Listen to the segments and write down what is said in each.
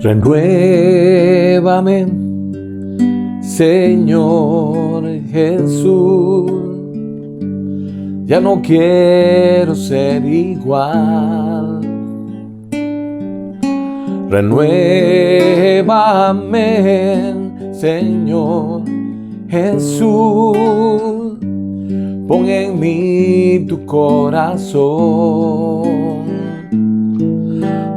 Renuévame, Señor Jesús. Ya no quiero ser igual. Renuévame, Señor Jesús. Pon en mí tu corazón,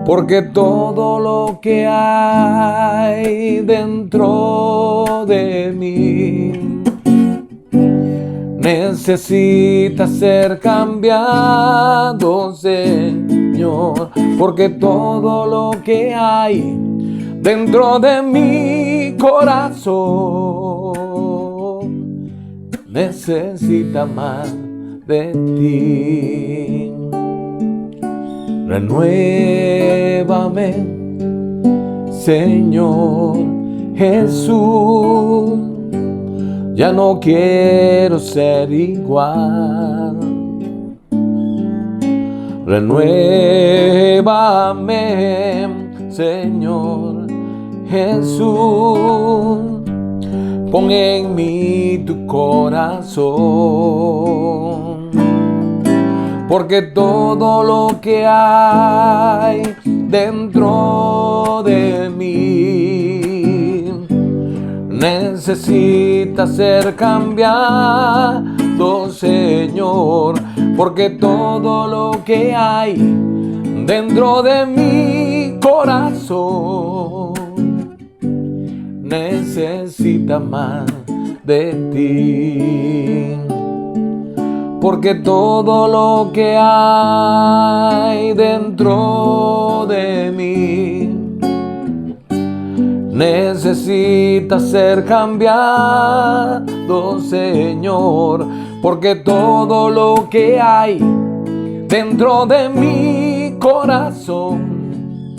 porque todo lo que hay dentro de mí necesita ser cambiado, Señor, porque todo lo que hay dentro de mi corazón necesita más de ti. Renuévame, Señor Jesús. Ya no quiero ser igual. Renuévame, Señor Jesús. Pon en mí tu corazón, porque todo lo que hay dentro de mí necesita ser cambiado, Señor, porque todo lo que hay dentro de mi corazón necesita más de ti, porque todo lo que hay dentro de mí necesita ser cambiado, Señor, porque todo lo que hay dentro de mi corazón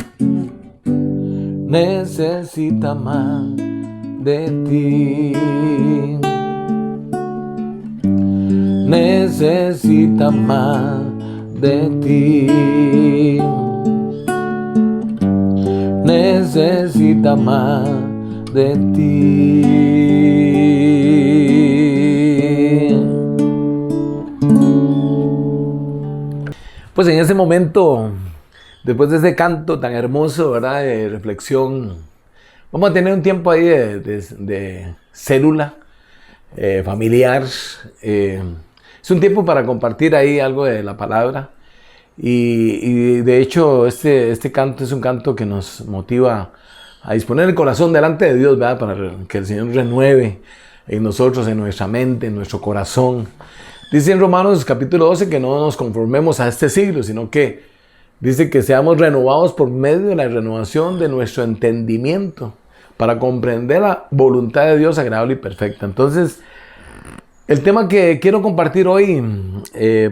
necesita más de ti. Necesita más de ti. Necesita más de ti. Pues en ese momento, después de ese canto tan hermoso, ¿verdad?, de reflexión, vamos a tener un tiempo ahí de célula familiar. Es un tiempo para compartir ahí algo de la palabra. Y de hecho, este canto es un canto que nos motiva a disponer el corazón delante de Dios, ¿verdad?, para que el Señor renueve en nosotros, en nuestra mente, en nuestro corazón. Dice en Romanos capítulo 12 que no nos conformemos a este siglo, sino que dice que seamos renovados por medio de la renovación de nuestro entendimiento para comprender la voluntad de Dios agradable y perfecta. Entonces, el tema que quiero compartir hoy,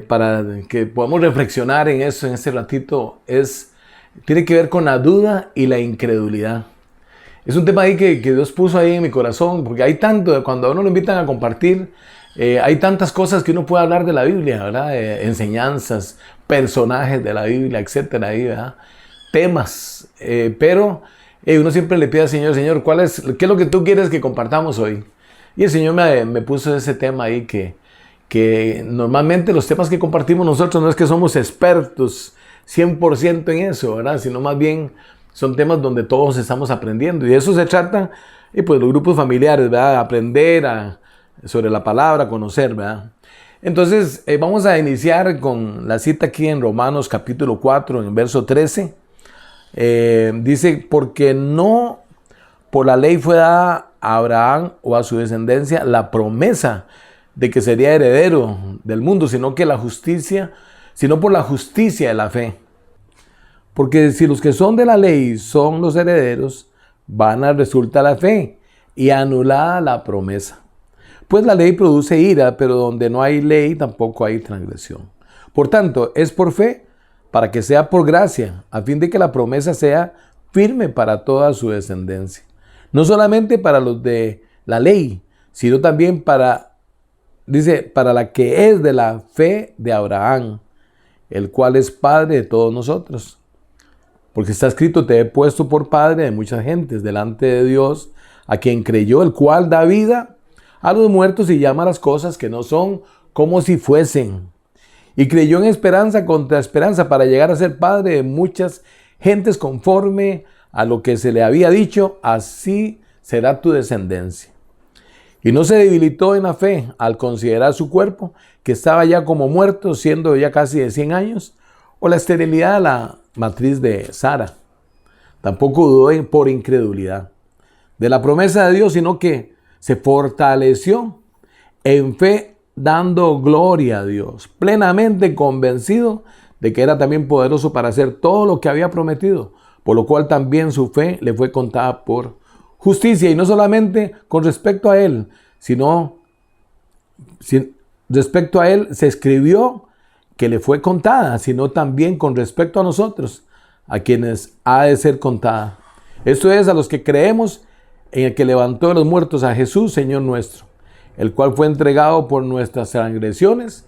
para que podamos reflexionar en eso en este ratito, tiene que ver con la duda y la incredulidad. Es un tema ahí que Dios puso ahí en mi corazón, porque hay tanto, cuando a uno lo invitan a compartir, hay tantas cosas que uno puede hablar de la Biblia, ¿verdad? Enseñanzas, personajes de la Biblia, etcétera, ahí, ¿verdad? Temas, pero uno siempre le pide al Señor, Señor, ¿qué es lo que tú quieres que compartamos hoy? Y el Señor me puso ese tema ahí que normalmente los temas que compartimos nosotros no es que somos expertos 100% en eso, ¿verdad? Sino más bien son temas donde todos estamos aprendiendo. Y de eso se trata, y pues los grupos familiares, ¿verdad? Aprender sobre la palabra, conocer, ¿verdad? Entonces, vamos a iniciar con la cita aquí en Romanos capítulo 4, en el verso 13. Dice, porque no por la ley fue dada a Abraham o a su descendencia la promesa de que sería heredero del mundo, sino por la justicia de la fe. Porque si los que son de la ley son los herederos, vana resulta la fe y anulada la promesa. Pues la ley produce ira, pero donde no hay ley tampoco hay transgresión. Por tanto, es por fe, para que sea por gracia, a fin de que la promesa sea firme para toda su descendencia. No solamente para los de la ley, sino también para la que es de la fe de Abraham, el cual es padre de todos nosotros. Porque está escrito: te he puesto por padre de muchas gentes delante de Dios, a quien creyó, el cual da vida a los muertos y llama a las cosas que no son como si fuesen. Y creyó en esperanza contra esperanza para llegar a ser padre de muchas gentes conforme a lo que se le había dicho: así será tu descendencia. Y no se debilitó en la fe al considerar su cuerpo, que estaba ya como muerto, siendo ya casi de 100 años, o la esterilidad de la matriz de Sara. Tampoco dudó por incredulidad de la promesa de Dios, sino que se fortaleció en fe, dando gloria a Dios, plenamente convencido de que era también poderoso para hacer todo lo que había prometido, por lo cual también su fe le fue contada por justicia. Y no solamente con respecto a él, sino respecto a él se escribió que le fue contada, sino también con respecto a nosotros, a quienes ha de ser contada. Esto es, a los que creemos en el que levantó de los muertos a Jesús, Señor nuestro, el cual fue entregado por nuestras transgresiones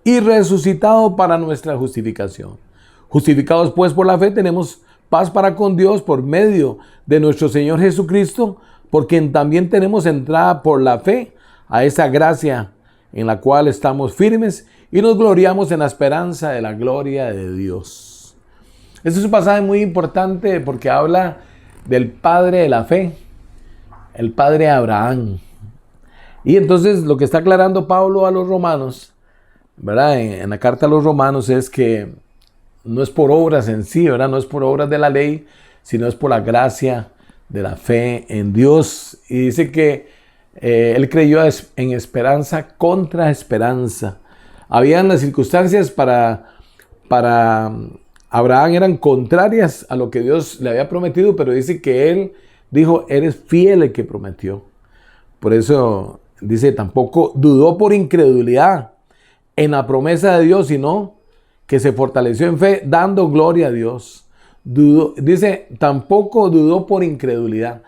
y resucitado para nuestra justificación. Justificados pues por la fe, tenemos paz para con Dios por medio de nuestro Señor Jesucristo, por quien también tenemos entrada por la fe a esa gracia en la cual estamos firmes y nos gloriamos en la esperanza de la gloria de Dios. Este es un pasaje muy importante porque habla del padre de la fe, el padre Abraham. Y entonces lo que está aclarando Pablo a los romanos, ¿verdad? En la carta a los romanos, es que no es por obras en sí, ¿verdad? No es por obras de la ley, sino es por la gracia de la fe en Dios. Y dice que él creyó en esperanza contra esperanza. Habían las circunstancias para Abraham eran contrarias a lo que Dios le había prometido, pero dice que él dijo: eres fiel el que prometió. Por eso dice, tampoco dudó por incredulidad en la promesa de Dios, sino que se fortaleció en fe, dando gloria a Dios. Dice, tampoco dudó por incredulidad.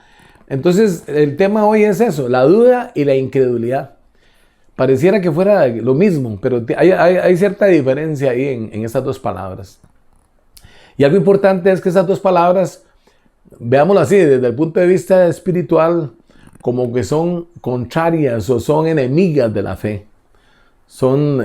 Entonces, el tema hoy es eso, la duda y la incredulidad. Pareciera que fuera lo mismo, pero hay cierta diferencia ahí en estas dos palabras. Y algo importante es que esas dos palabras, veámoslo así, desde el punto de vista espiritual, como que son contrarias o son enemigas de la fe.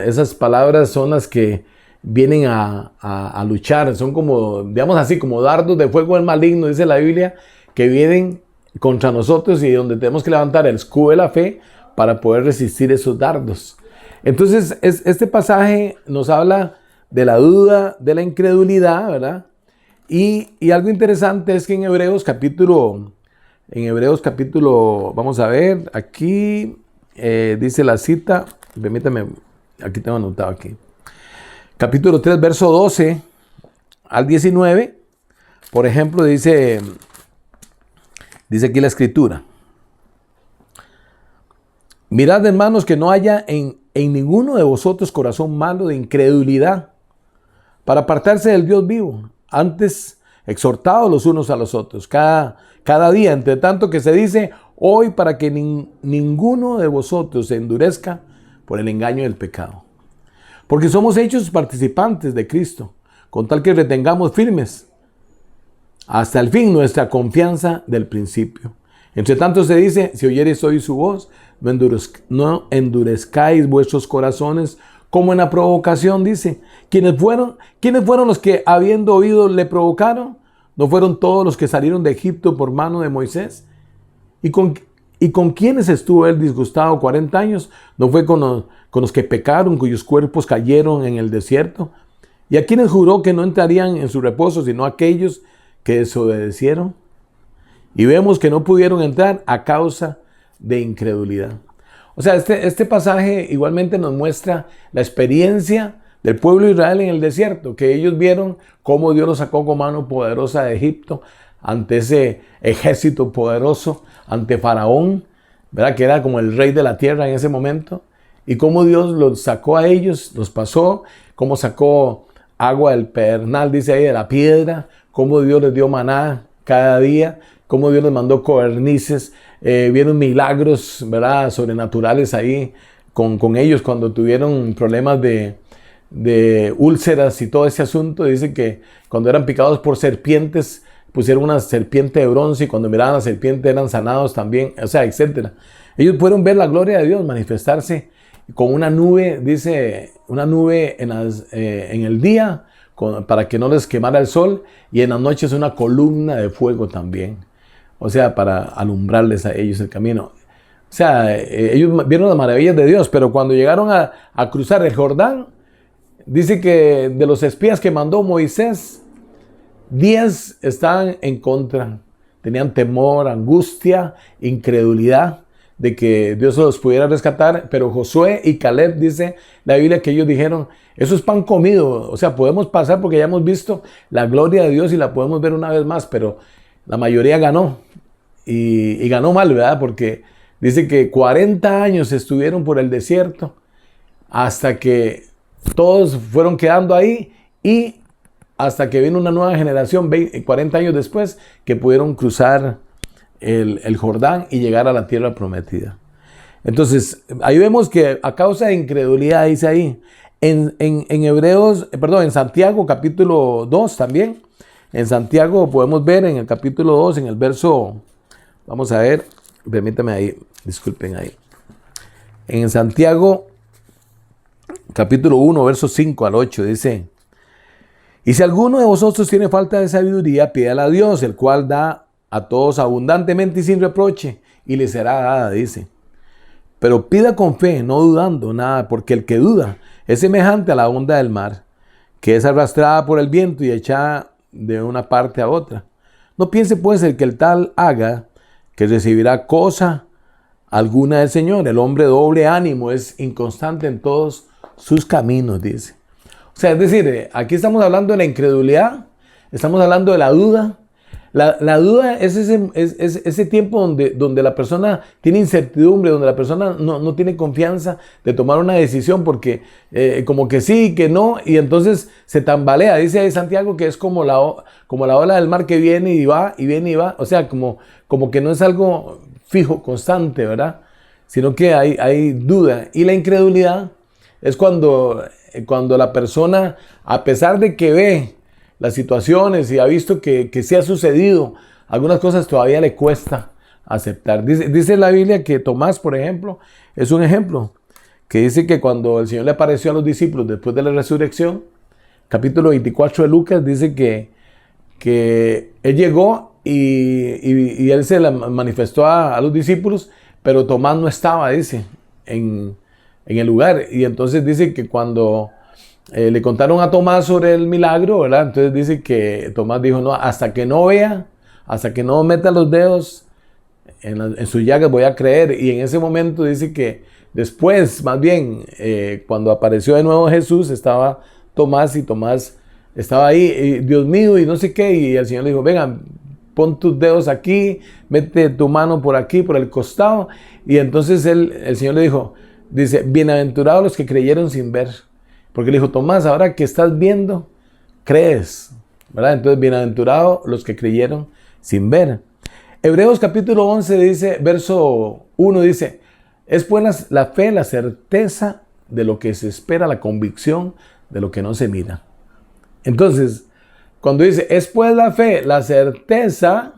Esas palabras son las que vienen a luchar, son como, digamos así, como dardos de fuego del maligno, dice la Biblia, que vienen contra nosotros y donde tenemos que levantar el escudo de la fe para poder resistir esos dardos. Entonces, este pasaje nos habla de la duda, de la incredulidad, ¿verdad? Y algo interesante es que en Hebreos capítulo, vamos a ver, aquí dice la cita, permítame, aquí tengo anotado aquí. Capítulo 3, verso 12 al 19, por ejemplo, dice aquí la escritura: mirad, hermanos, que no haya en ninguno de vosotros corazón malo de incredulidad, para apartarse del Dios vivo. Antes, exhortados los unos a los otros, cada día, entre tanto que se dice hoy, para que ninguno de vosotros se endurezca por el engaño del pecado. Porque somos hechos participantes de Cristo, con tal que retengamos firmes hasta el fin nuestra confianza del principio. Entre tanto se dice, si oyereis hoy su voz, no endurezcáis vuestros corazones como en la provocación, dice. ¿Quiénes fueron los que, habiendo oído, le provocaron? ¿No fueron todos los que salieron de Egipto por mano de Moisés? ¿Y con quiénes estuvo él disgustado 40 años? ¿No fue con los que pecaron, cuyos cuerpos cayeron en el desierto? ¿Y a quienes juró que no entrarían en su reposo, sino aquellos que desobedecieron? Y vemos que no pudieron entrar a causa de incredulidad. O sea, este pasaje igualmente nos muestra la experiencia del pueblo de Israel en el desierto, que ellos vieron cómo Dios los sacó con mano poderosa de Egipto, ante ese ejército poderoso, ante Faraón, ¿verdad? Que era como el rey de la tierra en ese momento, y cómo Dios los sacó a ellos, los pasó, cómo sacó agua del pedernal, dice ahí, de la piedra, cómo Dios les dio maná cada día, cómo Dios les mandó codornices, vieron milagros, ¿verdad?, sobrenaturales ahí con ellos cuando tuvieron problemas de de úlceras y todo ese asunto. Dice que cuando eran picados por serpientes, pusieron una serpiente de bronce y cuando miraban a la serpiente eran sanados también, o sea, etcétera. Ellos pudieron ver la gloria de Dios manifestarse con una nube, dice, una nube en el día para que no les quemara el sol y en las noches una columna de fuego también. O sea, para alumbrarles a ellos el camino. O sea, ellos vieron las maravillas de Dios, pero cuando llegaron a cruzar el Jordán, dice que de los espías que mandó Moisés, 10 estaban en contra. Tenían temor, angustia, incredulidad de que Dios los pudiera rescatar, pero Josué y Caleb, dice la Biblia, que ellos dijeron, eso es pan comido, o sea, podemos pasar porque ya hemos visto la gloria de Dios y la podemos ver una vez más, pero la mayoría ganó, y ganó mal, ¿verdad? Porque dice que 40 años estuvieron por el desierto, hasta que todos fueron quedando ahí, y hasta que vino una nueva generación, 40 años después, que pudieron cruzar el Jordán y llegar a la tierra prometida. Entonces, ahí vemos que a causa de incredulidad, dice ahí, en Santiago capítulo 2 también, en Santiago podemos ver en el capítulo 2, en el verso, vamos a ver, permítame ahí, disculpen ahí, en Santiago capítulo 1, verso 5 al 8, dice, y si alguno de vosotros tiene falta de sabiduría, pídala a Dios, el cual da a todos abundantemente y sin reproche, y le será dada, dice. Pero pida con fe, no dudando nada, porque el que duda es semejante a la onda del mar, que es arrastrada por el viento y echada de una parte a otra. No piense pues el que el tal haga, que recibirá cosa alguna del Señor. El hombre de doble ánimo es inconstante en todos sus caminos, dice. O sea, es decir, aquí estamos hablando de la incredulidad, estamos hablando de la duda. La duda es ese tiempo donde la persona tiene incertidumbre, donde la persona no tiene confianza de tomar una decisión porque como que sí, que no, y entonces se tambalea. Dice ahí Santiago que es como la ola del mar que viene y va, y viene y va. O sea, como que no es algo fijo, constante, ¿verdad? Sino que hay duda. Y la incredulidad es cuando la persona, a pesar de que ve las situaciones y ha visto que sí ha sucedido, algunas cosas todavía le cuesta aceptar. Dice la Biblia que Tomás, por ejemplo, es un ejemplo, que dice que cuando el Señor le apareció a los discípulos después de la resurrección, capítulo 24 de Lucas, dice que Él llegó y Él se la manifestó a los discípulos, pero Tomás no estaba, dice, en el lugar. Y entonces dice que cuando le contaron a Tomás sobre el milagro, ¿verdad? Entonces dice que Tomás dijo, no, hasta que no vea, hasta que no meta los dedos en sus llagas voy a creer. Y en ese momento dice que después, más bien, cuando apareció de nuevo Jesús, estaba Tomás y Tomás estaba ahí, y, Dios mío, y no sé qué, y el Señor le dijo, venga, pon tus dedos aquí, mete tu mano por aquí, por el costado. Y entonces el Señor le dijo, dice, bienaventurados los que creyeron sin ver. Porque le dijo, Tomás, ahora que estás viendo, crees, ¿verdad? Entonces, bienaventurados los que creyeron sin ver. Hebreos capítulo 11 dice, verso 1 dice, es pues la fe, la certeza de lo que se espera, la convicción de lo que no se mira. Entonces, cuando dice, es pues la fe, la certeza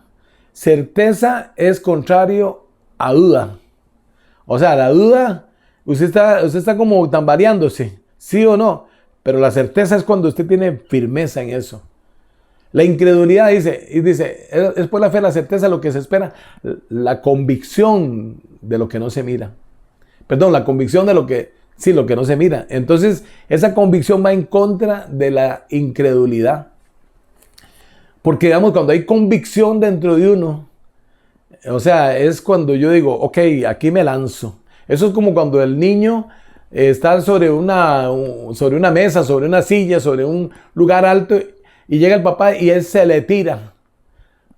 es contrario a duda. O sea, la duda, usted está como tambaleándose. ¿Sí o no? Pero la certeza es cuando usted tiene firmeza en eso. La incredulidad dice, es por la fe, la certeza, lo que se espera, la convicción de lo que no se mira. Perdón, la convicción de lo que no se mira. Entonces, esa convicción va en contra de la incredulidad. Porque, digamos, cuando hay convicción dentro de uno, o sea, es cuando yo digo, ok, aquí me lanzo. Eso es como cuando el niño está sobre una mesa, sobre una silla, sobre un lugar alto y llega el papá y él se le tira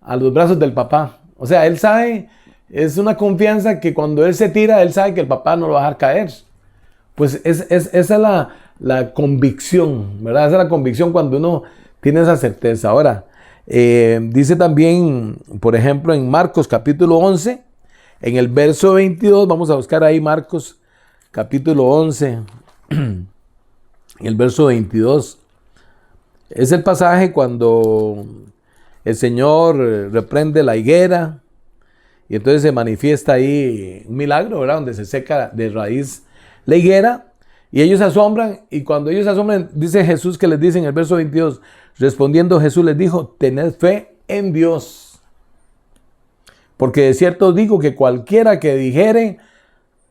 a los brazos del papá. O sea, él sabe, es una confianza que cuando él se tira, él sabe que el papá no lo va a dejar caer. Pues esa es la convicción, ¿verdad? Esa es la convicción cuando uno tiene esa certeza. Ahora, dice también, por ejemplo, en Marcos capítulo 11, en el verso 22, vamos a buscar ahí Marcos capítulo 11, en en el verso 22. Es el pasaje cuando el Señor reprende la higuera y entonces se manifiesta ahí un milagro, ¿verdad? Donde se seca de raíz la higuera y ellos se asombran, y cuando ellos se asombran, dice Jesús que les dice en el verso 22, respondiendo Jesús les dijo, tened fe en Dios. Porque de cierto os digo que cualquiera que dijere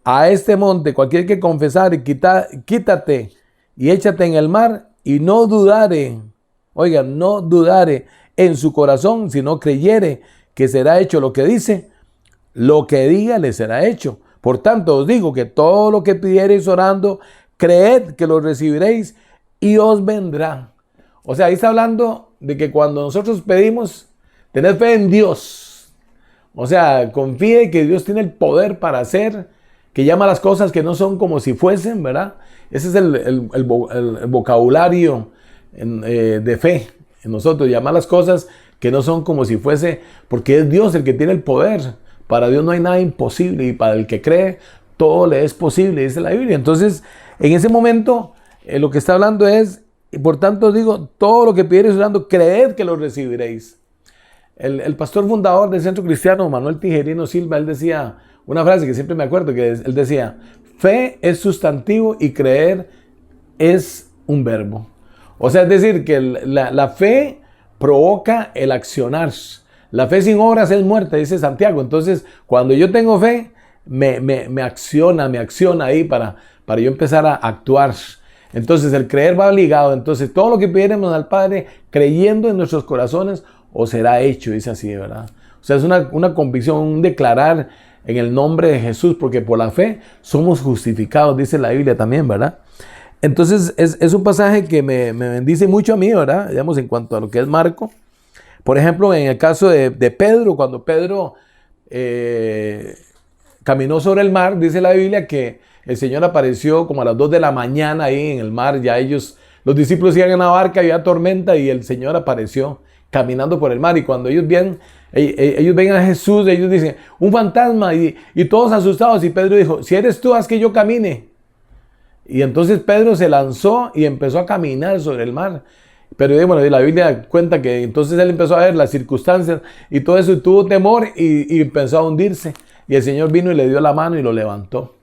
a este monte, cualquiera que confesare, quítate y échate en el mar, y no dudare, oiga, no dudare en su corazón, sino creyere que será hecho lo que dice, lo que diga le será hecho. Por tanto os digo que todo lo que pidiereis orando, creed que lo recibiréis y os vendrá. O sea, ahí está hablando de que cuando nosotros pedimos, tened fe en Dios. O sea, confíe que Dios tiene el poder para hacer, que llama las cosas que no son como si fuesen, ¿verdad? Ese es el vocabulario de fe en nosotros, llamar las cosas que no son como si fuese, porque es Dios el que tiene el poder. Para Dios no hay nada imposible, y para el que cree, todo le es posible, dice la Biblia. Entonces, en ese momento, lo que está hablando es, y por tanto digo, todo lo que pidiereis orando, creed que lo recibiréis. El pastor fundador del Centro Cristiano, Manuel Tijerino Silva, él decía una frase que siempre me acuerdo, que él decía, fe es sustantivo y creer es un verbo. O sea, es decir, que la fe provoca el accionar. La fe sin obras es muerta, dice Santiago. Entonces, cuando yo tengo fe, me acciona ahí para yo empezar a actuar. Entonces, el creer va ligado. Entonces, todo lo que pidiéramos al Padre, creyendo en nuestros corazones, os será hecho, dice así, ¿verdad? O sea, es una convicción, un declarar en el nombre de Jesús, porque por la fe somos justificados, dice la Biblia también, ¿verdad? Entonces, es un pasaje que me bendice mucho a mí, ¿verdad? Digamos, en cuanto a lo que es Marco. Por ejemplo, en el caso de Pedro, cuando Pedro caminó sobre el mar, dice la Biblia que el Señor apareció como a las 2 de la mañana ahí en el mar. Ya los discípulos iban en la barca, había tormenta y el Señor apareció caminando por el mar. Y cuando ellos ven a Jesús, ellos dicen, un fantasma, y todos asustados. Y Pedro dijo, si eres tú, haz que yo camine. Y entonces Pedro se lanzó y empezó a caminar sobre el mar. Pero bueno, la Biblia cuenta que entonces él empezó a ver las circunstancias y todo eso, y tuvo temor y empezó a hundirse. Y el Señor vino y le dio la mano y lo levantó,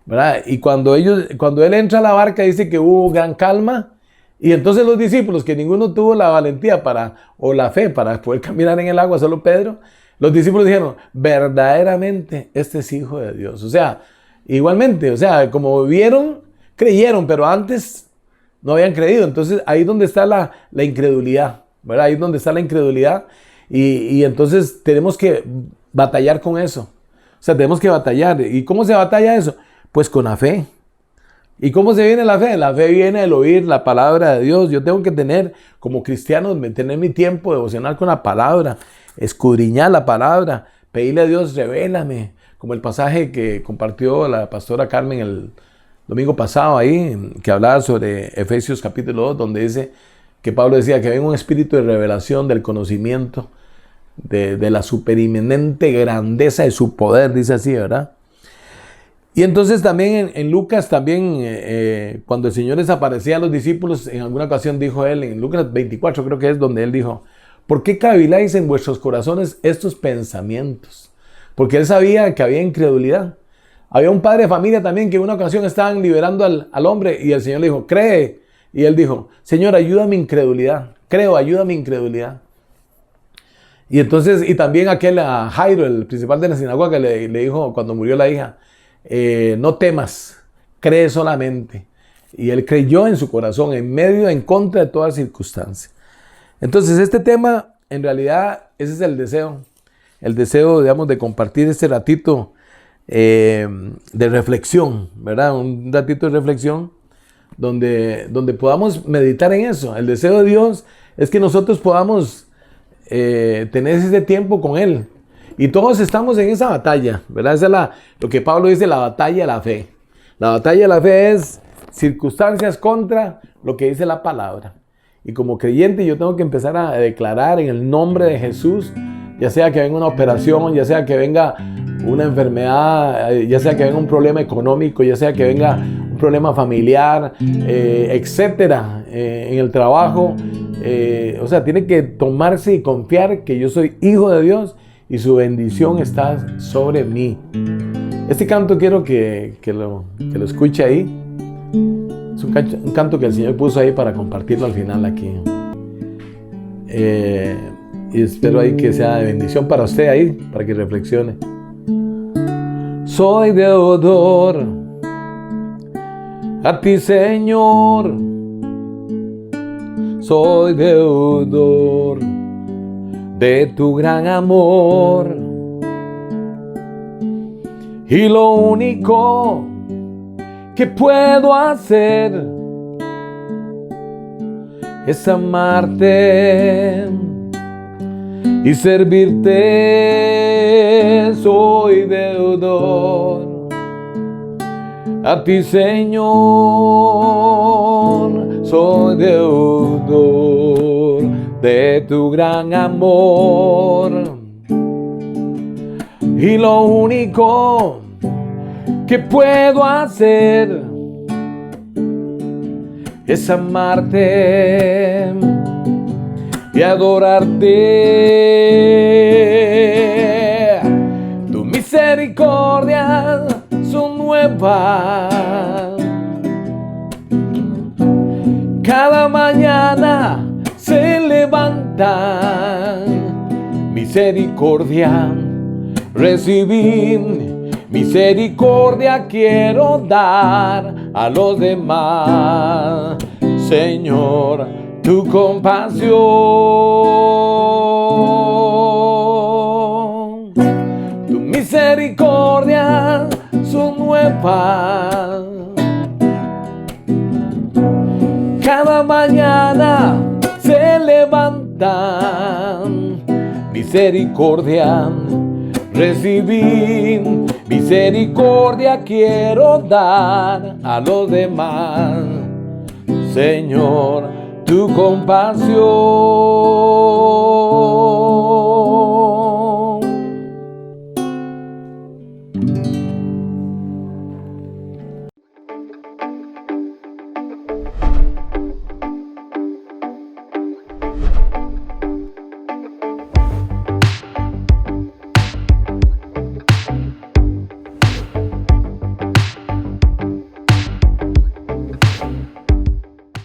¿verdad? Y cuando él entra a la barca, dice que hubo gran calma. Y entonces los discípulos, que ninguno tuvo la valentía o la fe para poder caminar en el agua, solo Pedro, los discípulos dijeron, verdaderamente este es Hijo de Dios. O sea, igualmente, o sea, como vieron, creyeron, pero antes no habían creído. Entonces ahí es donde está la incredulidad, ¿verdad? Ahí es donde está la incredulidad. Y entonces tenemos que batallar con eso. O sea, tenemos que batallar. ¿Y cómo se batalla eso? Pues con la fe. ¿Y cómo se viene la fe? La fe viene del oír la palabra de Dios. Yo tengo que tener, como cristiano, tener mi tiempo devocional con la palabra, escudriñar la palabra, pedirle a Dios, revélame. Como el pasaje que compartió la pastora Carmen el domingo pasado ahí, que hablaba sobre Efesios capítulo 2, donde dice que Pablo decía que venga un espíritu de revelación del conocimiento, de la superinminente grandeza de su poder, dice así, ¿verdad? Y entonces también en Lucas, también cuando el Señor les aparecía a los discípulos, en alguna ocasión dijo él, en Lucas 24 creo que es donde él dijo, ¿por qué caviláis en vuestros corazones estos pensamientos? Porque él sabía que había incredulidad. Había un padre de familia también que en una ocasión estaban liberando al hombre y el Señor le dijo, cree. Y él dijo, Señor, ayuda mi incredulidad. Creo, ayuda mi incredulidad. Y entonces, y también a Jairo, el principal de la sinagoga, le dijo cuando murió la hija, no temas, cree solamente. Y él creyó en su corazón, en contra de toda circunstancia. Entonces, este tema, en realidad, ese es el deseo, digamos, de compartir este ratito de reflexión, ¿verdad? Un ratito de reflexión donde podamos meditar en eso. El deseo de Dios es que nosotros podamos tener ese tiempo con Él. Y todos estamos en esa batalla, ¿verdad? Esa es lo que Pablo dice, la batalla de la fe. La batalla de la fe es circunstancias contra lo que dice la palabra. Y como creyente yo tengo que empezar a declarar en el nombre de Jesús, ya sea que venga una operación, ya sea que venga una enfermedad, ya sea que venga un problema económico, ya sea que venga un problema familiar, etcétera, en el trabajo. O sea, tiene que tomarse y confiar que yo soy hijo de Dios y su bendición está sobre mí. Este canto quiero que lo escuche ahí. Es un canto que el Señor puso ahí para compartirlo al final aquí. Y espero ahí que sea de bendición para usted ahí, para que reflexione. Soy deudor a ti, Señor. Soy deudor de tu gran amor. Y lo único que puedo hacer es amarte y servirte. Soy deudor a ti, Señor. Soy deudor de tu gran amor. Y lo único que puedo hacer es amarte y adorarte. Tu misericordia son nuevas cada mañana, se levantan. Misericordia recibí, misericordia quiero dar a los demás. Señor, tu compasión, tu misericordia son nuevas cada mañana, se levantan. Misericordia recibí, misericordia quiero dar a los demás. Señor, tu compasión.